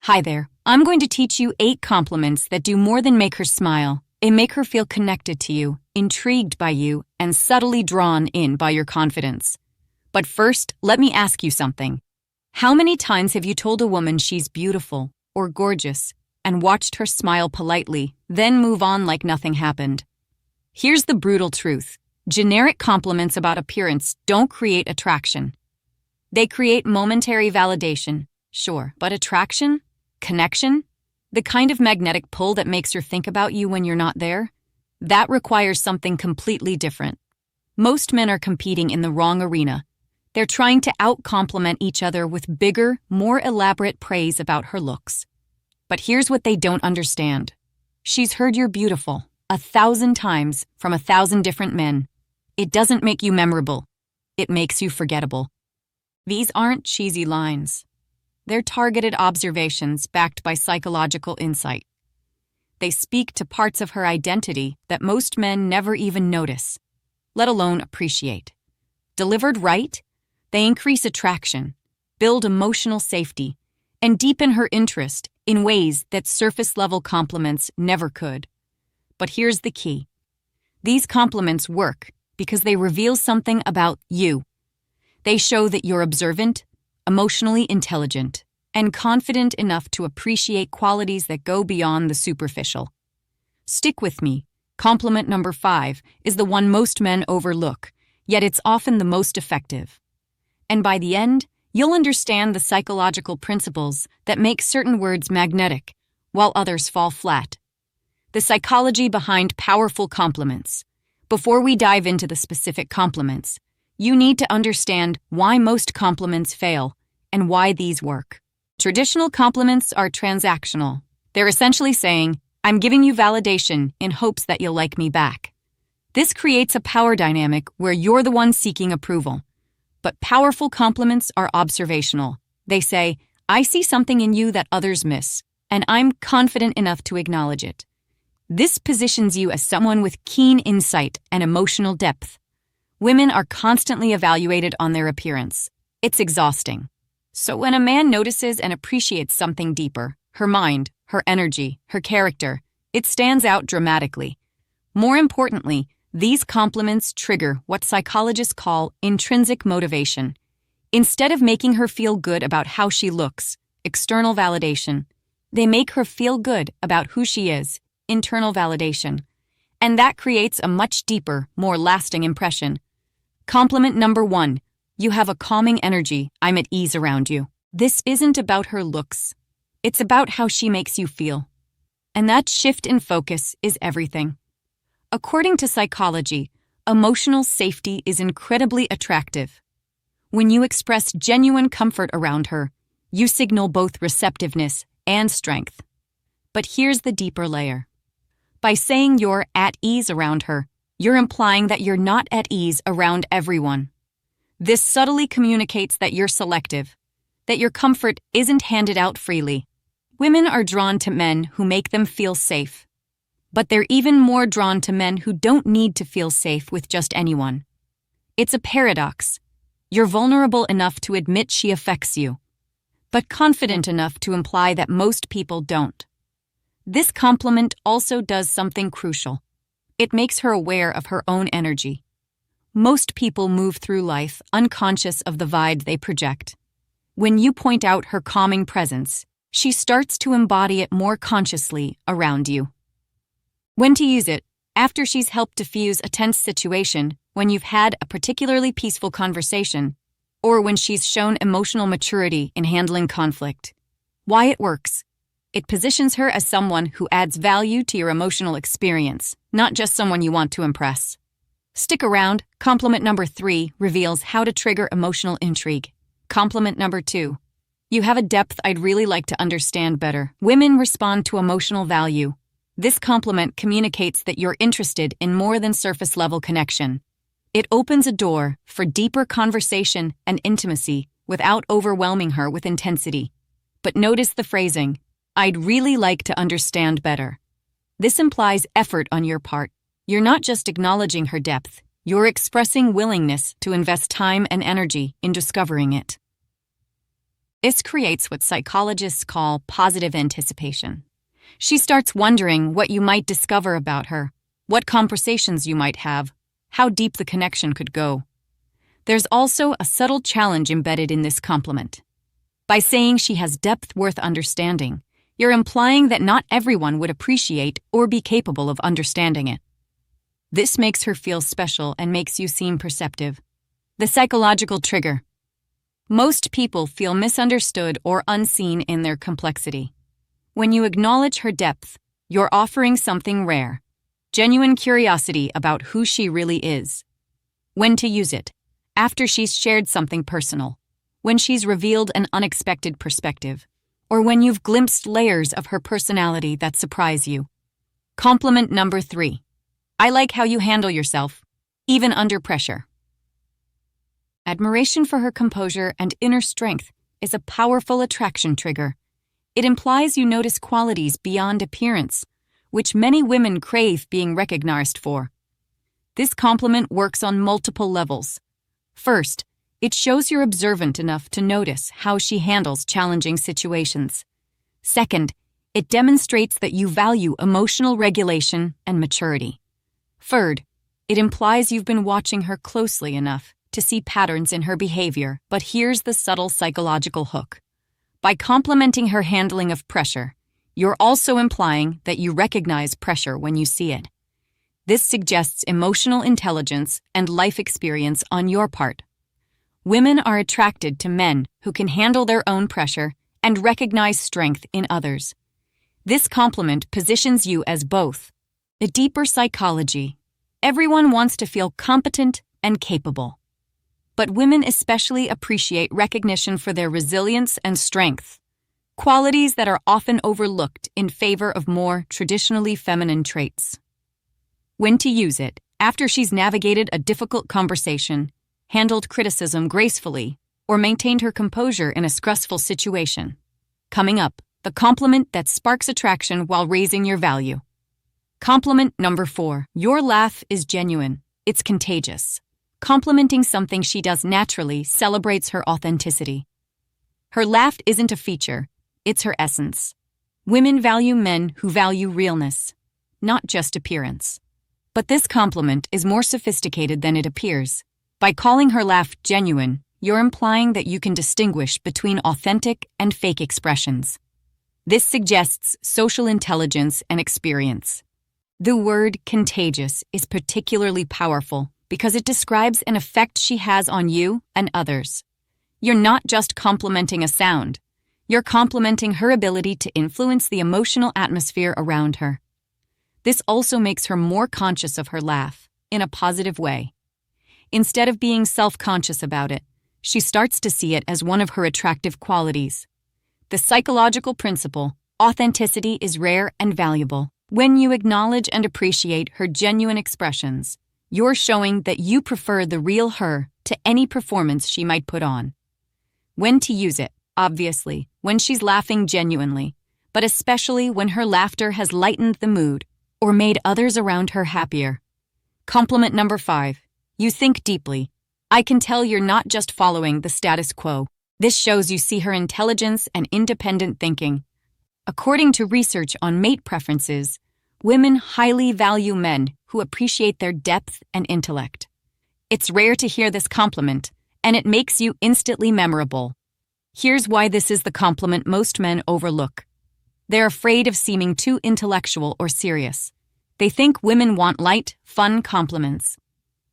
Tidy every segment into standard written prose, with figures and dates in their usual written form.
Hi there. I'm going to teach you 8 compliments that do more than make her smile. They make her feel connected to you, intrigued by you, and subtly drawn in by your confidence. But first, let me ask you something. How many times have you told a woman she's beautiful or gorgeous and watched her smile politely, then move on like nothing happened? Here's the brutal truth. Generic compliments about appearance don't create attraction. They create momentary validation, sure, but attraction? Connection? The kind of magnetic pull that makes her think about you when you're not there? That requires something completely different. Most men are competing in the wrong arena. They're trying to out-compliment each other with bigger, more elaborate praise about her looks. But here's what they don't understand. She's heard you're beautiful 1,000 times from 1,000 different men. It doesn't make you memorable. It makes you forgettable. These aren't cheesy lines. They're targeted observations backed by psychological insight. They speak to parts of her identity that most men never even notice, let alone appreciate. Delivered right, they increase attraction, build emotional safety, and deepen her interest in ways that surface-level compliments never could. But here's the key. These compliments work because they reveal something about you. They show that you're observant, emotionally intelligent, and confident enough to appreciate qualities that go beyond the superficial. Stick with me. Compliment number 5 is the one most men overlook, yet it's often the most effective. And by the end, you'll understand the psychological principles that make certain words magnetic, while others fall flat. The psychology behind powerful compliments. Before we dive into the specific compliments, you need to understand why most compliments fail and why these work. Traditional compliments are transactional. They're essentially saying, I'm giving you validation in hopes that you'll like me back. This creates a power dynamic where you're the one seeking approval. But powerful compliments are observational. They say, I see something in you that others miss, and I'm confident enough to acknowledge it. This positions you as someone with keen insight and emotional depth. Women are constantly evaluated on their appearance. It's exhausting. So when a man notices and appreciates something deeper, her mind, her energy, her character, it stands out dramatically. More importantly, these compliments trigger what psychologists call intrinsic motivation. Instead of making her feel good about how she looks, external validation, they make her feel good about who she is, internal validation. And that creates a much deeper, more lasting impression. Compliment number 1. You have a calming energy. I'm at ease around you. This isn't about her looks. It's about how she makes you feel. And that shift in focus is everything. According to psychology, emotional safety is incredibly attractive. When you express genuine comfort around her, you signal both receptiveness and strength. But here's the deeper layer. By saying you're at ease around her, you're implying that you're not at ease around everyone. This subtly communicates that you're selective, that your comfort isn't handed out freely. Women are drawn to men who make them feel safe. But they're even more drawn to men who don't need to feel safe with just anyone. It's a paradox. You're vulnerable enough to admit she affects you, but confident enough to imply that most people don't. This compliment also does something crucial. It makes her aware of her own energy. Most people move through life unconscious of the vibe they project. When you point out her calming presence, she starts to embody it more consciously around you. When to use it: after she's helped diffuse a tense situation, when you've had a particularly peaceful conversation, or when she's shown emotional maturity in handling conflict. Why it works: it positions her as someone who adds value to your emotional experience, not just someone you want to impress. Stick around. Compliment number 3 reveals how to trigger emotional intrigue. Compliment number 2. You have a depth I'd really like to understand better. Women respond to emotional value. This compliment communicates that you're interested in more than surface-level connection. It opens a door for deeper conversation and intimacy without overwhelming her with intensity. But notice the phrasing, I'd really like to understand better. This implies effort on your part. You're not just acknowledging her depth, you're expressing willingness to invest time and energy in discovering it. This creates what psychologists call positive anticipation. She starts wondering what you might discover about her, what conversations you might have, how deep the connection could go. There's also a subtle challenge embedded in this compliment. By saying she has depth worth understanding, you're implying that not everyone would appreciate or be capable of understanding it. This makes her feel special and makes you seem perceptive. The psychological trigger. Most people feel misunderstood or unseen in their complexity. When you acknowledge her depth, you're offering something rare, genuine curiosity about who she really is. When to use it. After she's shared something personal, when she's revealed an unexpected perspective, or when you've glimpsed layers of her personality that surprise you. Compliment number 3. I like how you handle yourself, even under pressure. Admiration for her composure and inner strength is a powerful attraction trigger. It implies you notice qualities beyond appearance, which many women crave being recognized for. This compliment works on multiple levels. First, it shows you're observant enough to notice how she handles challenging situations. Second, it demonstrates that you value emotional regulation and maturity. Third, it implies you've been watching her closely enough to see patterns in her behavior. But here's the subtle psychological hook. By complimenting her handling of pressure, you're also implying that you recognize pressure when you see it. This suggests emotional intelligence and life experience on your part. Women are attracted to men who can handle their own pressure and recognize strength in others. This compliment positions you as both. A deeper psychology. Everyone wants to feel competent and capable. But women especially appreciate recognition for their resilience and strength, qualities that are often overlooked in favor of more traditionally feminine traits. When to use it. After she's navigated a difficult conversation, handled criticism gracefully, or maintained her composure in a stressful situation. Coming up, the compliment that sparks attraction while raising your value. Compliment number 4. Your laugh is genuine. It's contagious. Complimenting something she does naturally celebrates her authenticity. Her laugh isn't a feature, it's her essence. Women value men who value realness, not just appearance. But this compliment is more sophisticated than it appears. By calling her laugh genuine, you're implying that you can distinguish between authentic and fake expressions. This suggests social intelligence and experience. The word contagious is particularly powerful because it describes an effect she has on you and others. You're not just complimenting a sound, you're complimenting her ability to influence the emotional atmosphere around her. This also makes her more conscious of her laugh, in a positive way. Instead of being self-conscious about it, she starts to see it as one of her attractive qualities. The psychological principle, authenticity is rare and valuable. When you acknowledge and appreciate her genuine expressions, you're showing that you prefer the real her to any performance she might put on. When to use it, obviously, when she's laughing genuinely, but especially when her laughter has lightened the mood or made others around her happier. Compliment number 5. You think deeply. I can tell you're not just following the status quo. This shows you see her intelligence and independent thinking. According to research on mate preferences, women highly value men who appreciate their depth and intellect. It's rare to hear this compliment, and it makes you instantly memorable. Here's why this is the compliment most men overlook. They're afraid of seeming too intellectual or serious. They think women want light, fun compliments.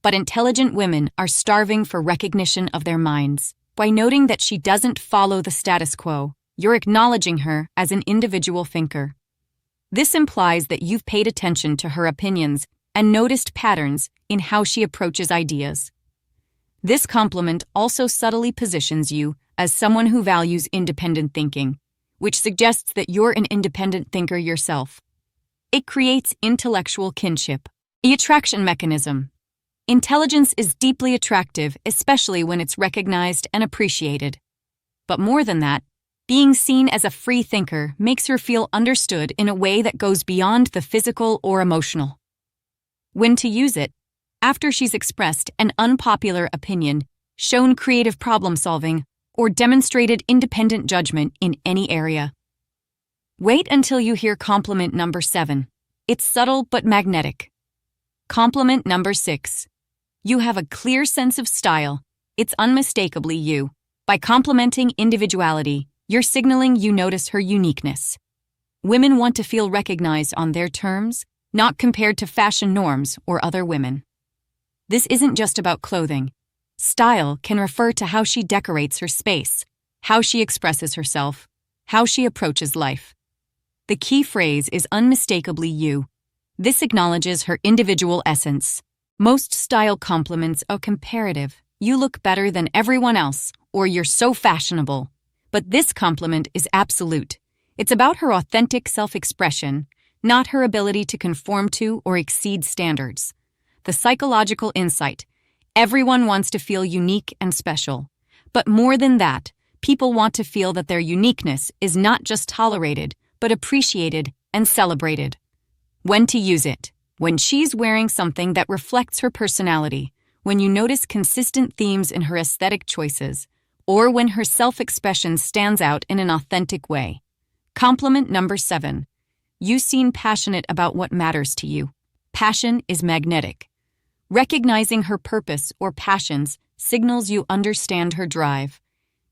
But intelligent women are starving for recognition of their minds. By noting that she doesn't follow the status quo, you're acknowledging her as an individual thinker. This implies that you've paid attention to her opinions and noticed patterns in how she approaches ideas. This compliment also subtly positions you as someone who values independent thinking, which suggests that you're an independent thinker yourself. It creates intellectual kinship. The attraction mechanism. Intelligence is deeply attractive, especially when it's recognized and appreciated. But more than that, being seen as a free thinker makes her feel understood in a way that goes beyond the physical or emotional. When to use it. After she's expressed an unpopular opinion, shown creative problem-solving, or demonstrated independent judgment in any area. Wait until you hear compliment number 7. It's subtle but magnetic. Compliment number 6. You have a clear sense of style. It's unmistakably you. By complimenting individuality, you're signaling you notice her uniqueness. Women want to feel recognized on their terms, not compared to fashion norms or other women. This isn't just about clothing. Style can refer to how she decorates her space, how she expresses herself, how she approaches life. The key phrase is unmistakably you. This acknowledges her individual essence. Most style compliments are comparative. You look better than everyone else, or you're so fashionable. But this compliment is absolute. It's about her authentic self-expression, not her ability to conform to or exceed standards. The psychological insight: everyone wants to feel unique and special. But more than that, people want to feel that their uniqueness is not just tolerated, but appreciated and celebrated. When to use it: when she's wearing something that reflects her personality, when you notice consistent themes in her aesthetic choices, or when her self-expression stands out in an authentic way. Compliment number 7. You seem passionate about what matters to you. Passion is magnetic. Recognizing her purpose or passions signals you understand her drive.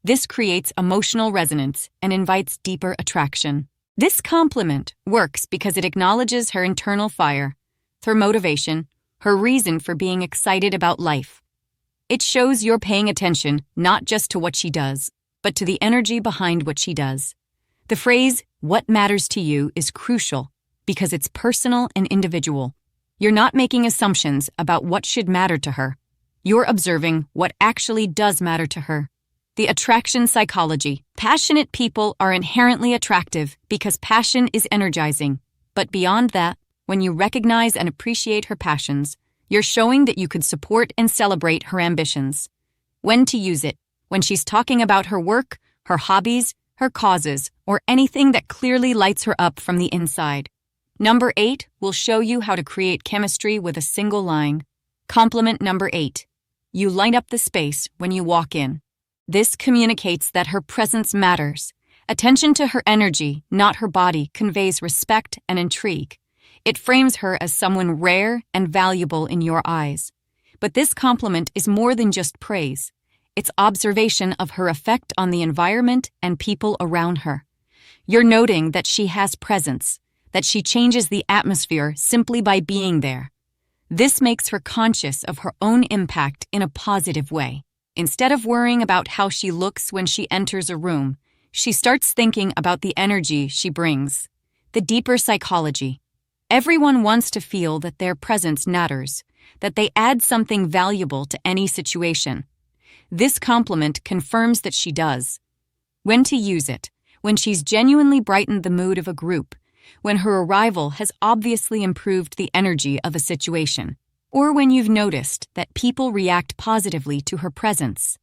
This creates emotional resonance and invites deeper attraction. This compliment works because it acknowledges her internal fire, her motivation, her reason for being excited about life. It shows you're paying attention not just to what she does, but to the energy behind what she does. The phrase, "what matters to you," is crucial because it's personal and individual. You're not making assumptions about what should matter to her. You're observing what actually does matter to her. The attraction psychology. Passionate people are inherently attractive because passion is energizing. But beyond that, when you recognize and appreciate her passions, you're showing that you could support and celebrate her ambitions. When to use it: when she's talking about her work, her hobbies, her causes, or anything that clearly lights her up from the inside. Number 8 will show you how to create chemistry with a single line. Compliment number 8. You light up the space when you walk in. This communicates that her presence matters. Attention to her energy, not her body, conveys respect and intrigue. It frames her as someone rare and valuable in your eyes. But this compliment is more than just praise. It's observation of her effect on the environment and people around her. You're noting that she has presence, that she changes the atmosphere simply by being there. This makes her conscious of her own impact in a positive way. Instead of worrying about how she looks when she enters a room, she starts thinking about the energy she brings. The deeper psychology. Everyone wants to feel that their presence matters, that they add something valuable to any situation. This compliment confirms that she does. When to use it: when she's genuinely brightened the mood of a group, when her arrival has obviously improved the energy of a situation, or when you've noticed that people react positively to her presence.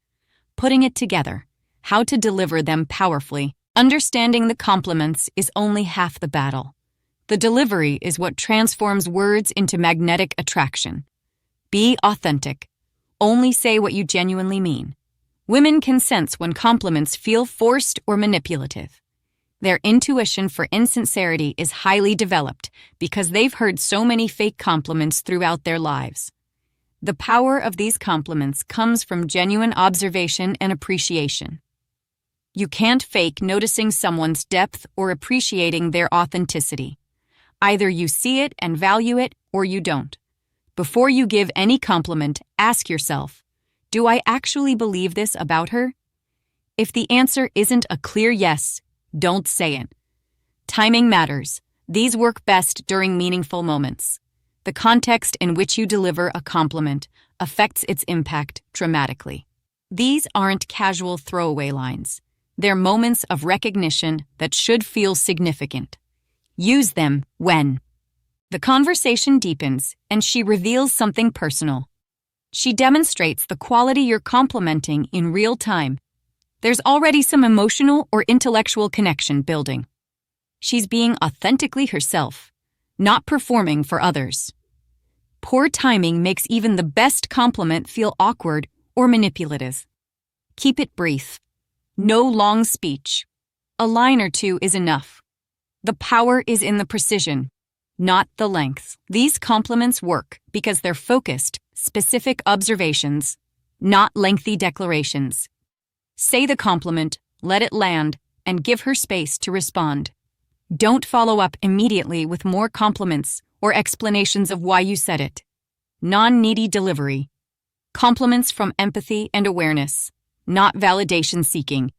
Putting it together: how to deliver them powerfully. Understanding the compliments is only half the battle. The delivery is what transforms words into magnetic attraction. Be authentic. Only say what you genuinely mean. Women can sense when compliments feel forced or manipulative. Their intuition for insincerity is highly developed because they've heard so many fake compliments throughout their lives. The power of these compliments comes from genuine observation and appreciation. You can't fake noticing someone's depth or appreciating their authenticity. Either you see it and value it, or you don't. Before you give any compliment, ask yourself, do I actually believe this about her? If the answer isn't a clear yes, don't say it. Timing matters. These work best during meaningful moments. The context in which you deliver a compliment affects its impact dramatically. These aren't casual throwaway lines. They're moments of recognition that should feel significant. Use them when the conversation deepens and she reveals something personal. She demonstrates the quality you're complimenting in real time. There's already some emotional or intellectual connection building. She's being authentically herself, not performing for others. Poor timing makes even the best compliment feel awkward or manipulative. Keep it brief. No long speech. A line or two is enough. The power is in the precision, not the length. These compliments work because they're focused, specific observations, not lengthy declarations. Say the compliment, let it land, and give her space to respond. Don't follow up immediately with more compliments or explanations of why you said it. Non-needy delivery. Compliments from empathy and awareness, not validation seeking.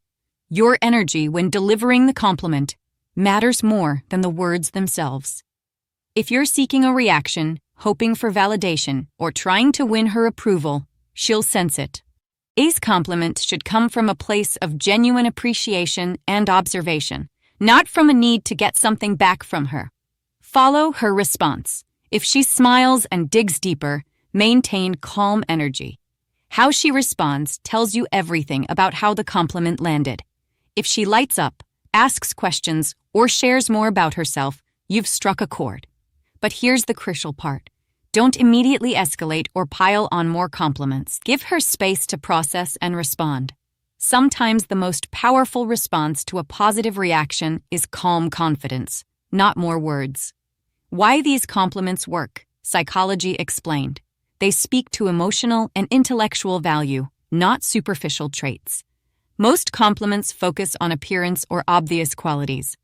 Your energy when delivering the compliment matters more than the words themselves. If you're seeking a reaction, hoping for validation, or trying to win her approval, she'll sense it. These compliments should come from a place of genuine appreciation and observation, not from a need to get something back from her. Follow her response. If she smiles and digs deeper, maintain calm energy. How she responds tells you everything about how the compliment landed. If she lights up, asks questions, or shares more about herself, you've struck a chord. But here's the crucial part. Don't immediately escalate or pile on more compliments. Give her space to process and respond. Sometimes the most powerful response to a positive reaction is calm confidence, not more words. Why these compliments work, psychology explained. They speak to emotional and intellectual value, not superficial traits. Most compliments focus on appearance or obvious qualities.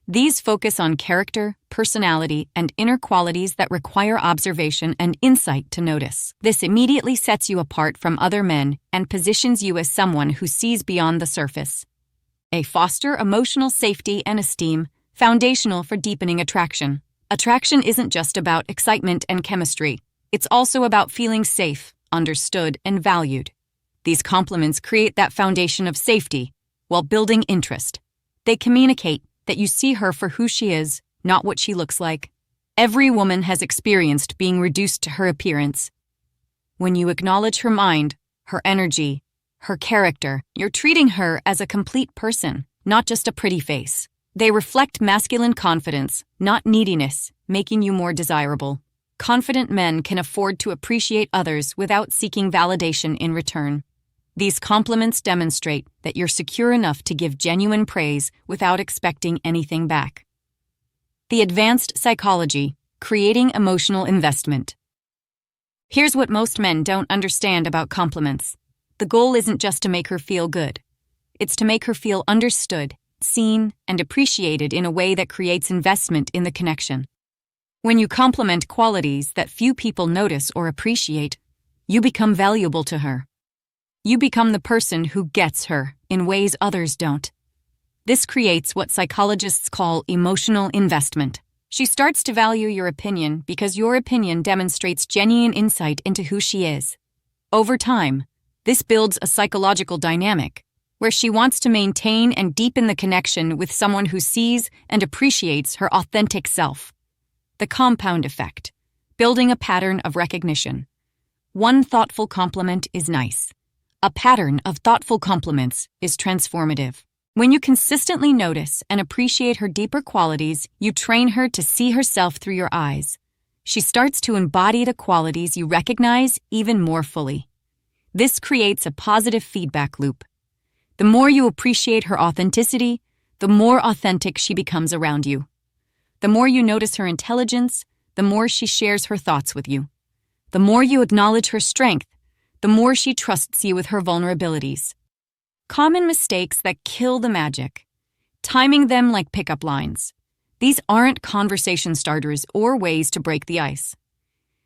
These focus on character, personality, and inner qualities that require observation and insight to notice. This immediately sets you apart from other men and positions you as someone who sees beyond the surface. They foster emotional safety and esteem, foundational for deepening attraction. Attraction isn't just about excitement and chemistry. It's also about feeling safe, understood, and valued. These compliments create that foundation of safety while building interest. They communicate that you see her for who she is, not what she looks like. Every woman has experienced being reduced to her appearance. When you acknowledge her mind, her energy, her character, you're treating her as a complete person, not just a pretty face. They reflect masculine confidence, not neediness, making you more desirable. Confident men can afford to appreciate others without seeking validation in return. These compliments demonstrate that you're secure enough to give genuine praise without expecting anything back. The advanced psychology, creating emotional investment. Here's what most men don't understand about compliments. The goal isn't just to make her feel good. It's to make her feel understood, seen, and appreciated in a way that creates investment in the connection. When you compliment qualities that few people notice or appreciate, you become valuable to her. You become the person who gets her in ways others don't. This creates what psychologists call emotional investment. She starts to value your opinion because your opinion demonstrates genuine insight into who she is. Over time, this builds a psychological dynamic where she wants to maintain and deepen the connection with someone who sees and appreciates her authentic self. The compound effect, building a pattern of recognition. One thoughtful compliment is nice. A pattern of thoughtful compliments is transformative. When you consistently notice and appreciate her deeper qualities, you train her to see herself through your eyes. She starts to embody the qualities you recognize even more fully. This creates a positive feedback loop. The more you appreciate her authenticity, the more authentic she becomes around you. The more you notice her intelligence, the more she shares her thoughts with you. The more you acknowledge her strength, the more she trusts you with her vulnerabilities. Common mistakes that kill the magic. Timing them like pickup lines. These aren't conversation starters or ways to break the ice.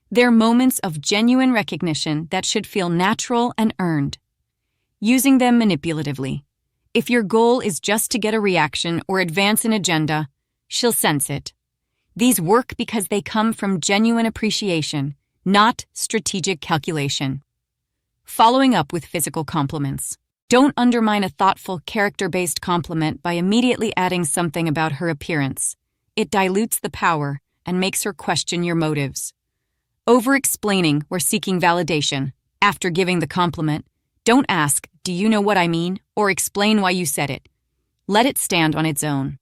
They're moments of genuine recognition that should feel natural and earned. Using them manipulatively. If your goal is just to get a reaction or advance an agenda, she'll sense it. These work because they come from genuine appreciation, not strategic calculation. Following up with physical compliments. Don't undermine a thoughtful, character-based compliment by immediately adding something about her appearance. It dilutes the power and makes her question your motives. Over-explaining or seeking validation. After giving the compliment, don't ask, "Do you know what I mean?" or explain why you said it. Let it stand on its own.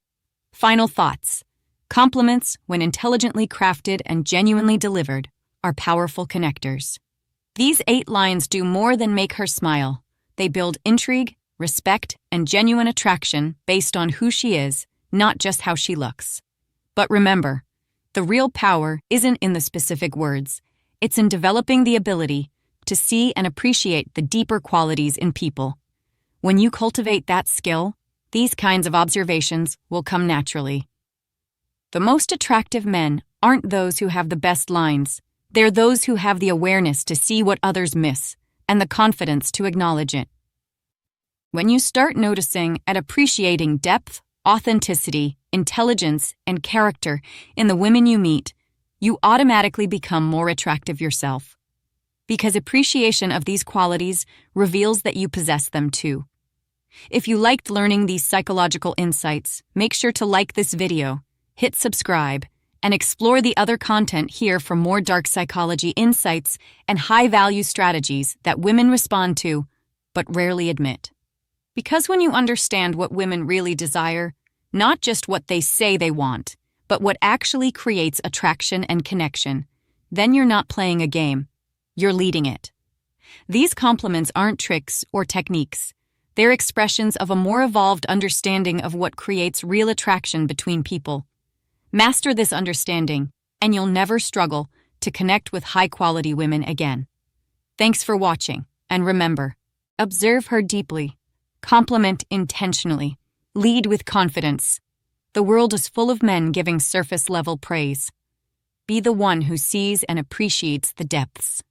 Final thoughts. Compliments, when intelligently crafted and genuinely delivered, are powerful connectors. These 8 lines do more than make her smile. They build intrigue, respect, and genuine attraction based on who she is, not just how she looks. But remember, the real power isn't in the specific words. It's in developing the ability to see and appreciate the deeper qualities in people. When you cultivate that skill, these kinds of observations will come naturally. The most attractive men aren't those who have the best lines. They're those who have the awareness to see what others miss and the confidence to acknowledge it. When you start noticing and appreciating depth, authenticity, intelligence, and character in the women you meet, you automatically become more attractive yourself. Because appreciation of these qualities reveals that you possess them too. If you liked learning these psychological insights, make sure to like this video, hit subscribe, and explore the other content here for more dark psychology insights and high-value strategies that women respond to, but rarely admit. Because when you understand what women really desire, not just what they say they want, but what actually creates attraction and connection, then you're not playing a game, you're leading it. These compliments aren't tricks or techniques. They're expressions of a more evolved understanding of what creates real attraction between people. Master this understanding, and you'll never struggle to connect with high-quality women again. Thanks for watching, and remember, observe her deeply, compliment intentionally, lead with confidence. The world is full of men giving surface-level praise. Be the one who sees and appreciates the depths.